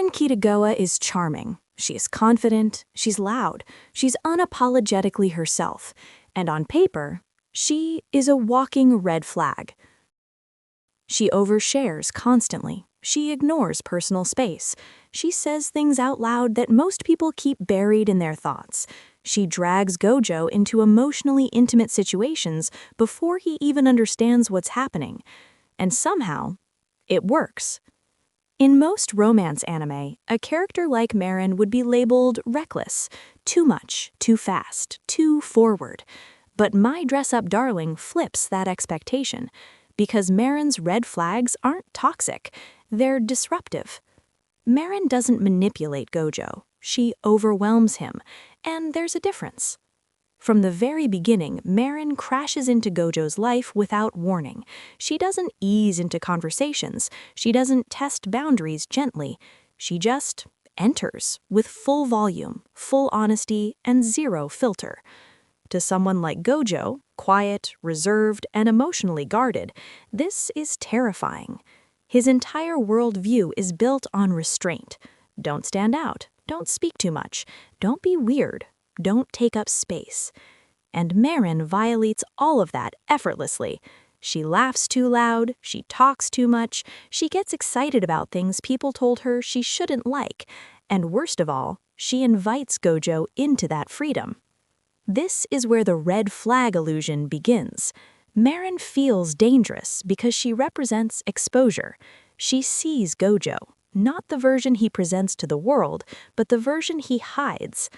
Marin Kitagawa is charming. She is confident, she's loud, she's unapologetically herself, and on paper, she is a walking red flag. She overshares constantly. She ignores personal space. She says things out loud that most people keep buried in their thoughts. She drags Gojo into emotionally intimate situations before he even understands what's happening. And somehow, it works. In most romance anime, a character like Marin would be labeled reckless, too much, too fast, too forward. But My Dress-Up Darling flips that expectation, because Marin's red flags aren't toxic, they're disruptive. Marin doesn't manipulate Gojo, she overwhelms him, and there's a difference. From the very beginning, Marin crashes into Gojo's life without warning. She doesn't ease into conversations. She doesn't test boundaries gently. She just enters with full volume, full honesty, and zero filter. To someone like Gojo, quiet, reserved, and emotionally guarded, this is terrifying. His entire worldview is built on restraint. Don't stand out. Don't speak too much. Don't be weird. Don't take up space. And Marin violates all of that effortlessly. She laughs too loud, she talks too much, she gets excited about things people told her she shouldn't like, and worst of all, she invites Gojo into that freedom. This is where the red flag illusion begins. Marin feels dangerous because she represents exposure. She sees Gojo, not the version he presents to the world, but the version he hides.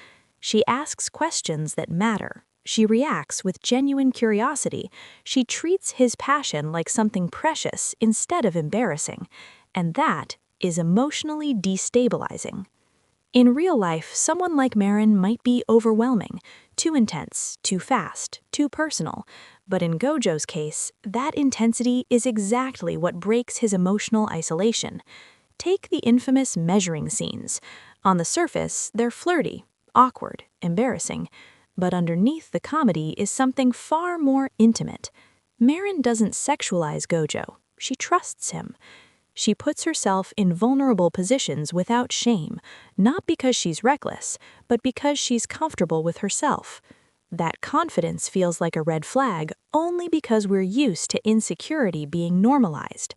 She asks questions that matter. She reacts with genuine curiosity. She treats his passion like something precious instead of embarrassing. And that is emotionally destabilizing. In real life, someone like Marin might be overwhelming, too intense, too fast, too personal. But in Gojo's case, that intensity is exactly what breaks his emotional isolation. Take the infamous measuring scenes. On the surface, they're flirty, awkward, embarrassing, but underneath the comedy is something far more intimate. Marin doesn't sexualize Gojo. She trusts him. She puts herself in vulnerable positions without shame, not because she's reckless, but because she's comfortable with herself. That confidence feels like a red flag only because we're used to insecurity being normalized.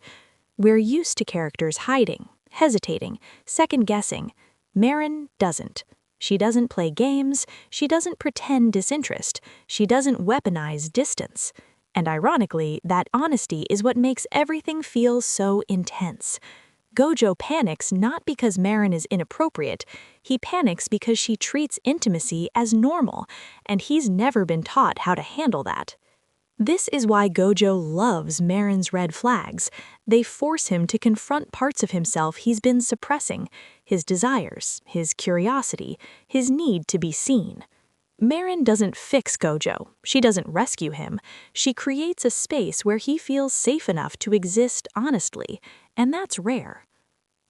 We're used to characters hiding, hesitating, second-guessing. Marin doesn't. She doesn't play games, she doesn't pretend disinterest, she doesn't weaponize distance. And ironically, that honesty is what makes everything feel so intense. Gojo panics not because Marin is inappropriate, he panics because she treats intimacy as normal, and he's never been taught how to handle that. This is why Gojo loves Marin's red flags. They force him to confront parts of himself he's been suppressing, his desires, his curiosity, his need to be seen. Marin doesn't fix Gojo. She doesn't rescue him. She creates a space where he feels safe enough to exist honestly, and that's rare.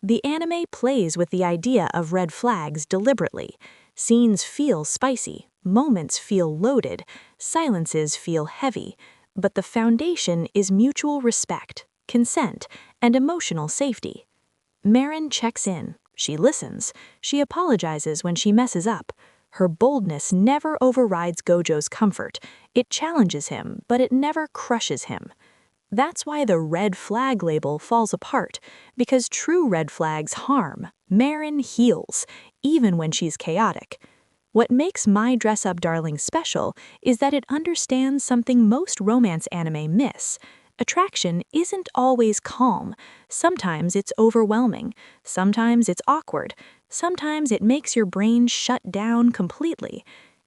The anime plays with the idea of red flags deliberately. Scenes feel spicy, moments feel loaded, silences feel heavy, but the foundation is mutual respect, consent, and emotional safety. Marin checks in, she listens, she apologizes when she messes up. Her boldness never overrides Gojo's comfort. It challenges him, but it never crushes him. That's why the red flag label falls apart, because true red flags harm. Marin heals, even when she's chaotic. What makes My Dress-Up Darling special is that it understands something most romance anime miss. Attraction isn't always calm. Sometimes it's overwhelming. Sometimes it's awkward. Sometimes it makes your brain shut down completely.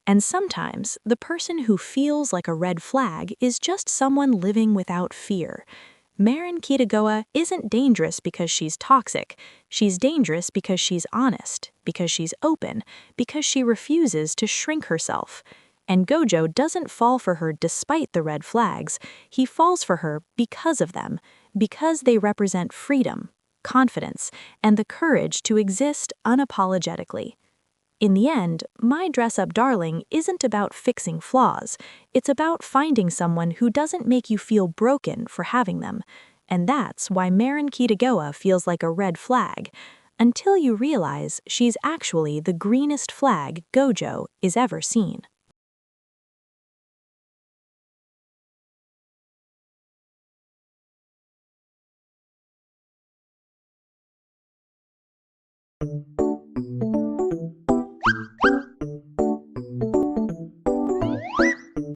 And sometimes the person who feels like a red flag is just someone living without fear. Marin Kitagawa isn't dangerous because she's toxic. She's dangerous because she's honest, because she's open, because she refuses to shrink herself. And Gojo doesn't fall for her despite the red flags. He falls for her because of them, because they represent freedom, confidence, and the courage to exist unapologetically. In the end, My Dress-Up Darling isn't about fixing flaws. It's about finding someone who doesn't make you feel broken for having them. And that's why Marin Kitagawa feels like a red flag. until you realize she's actually the greenest flag Gojo is ever seen.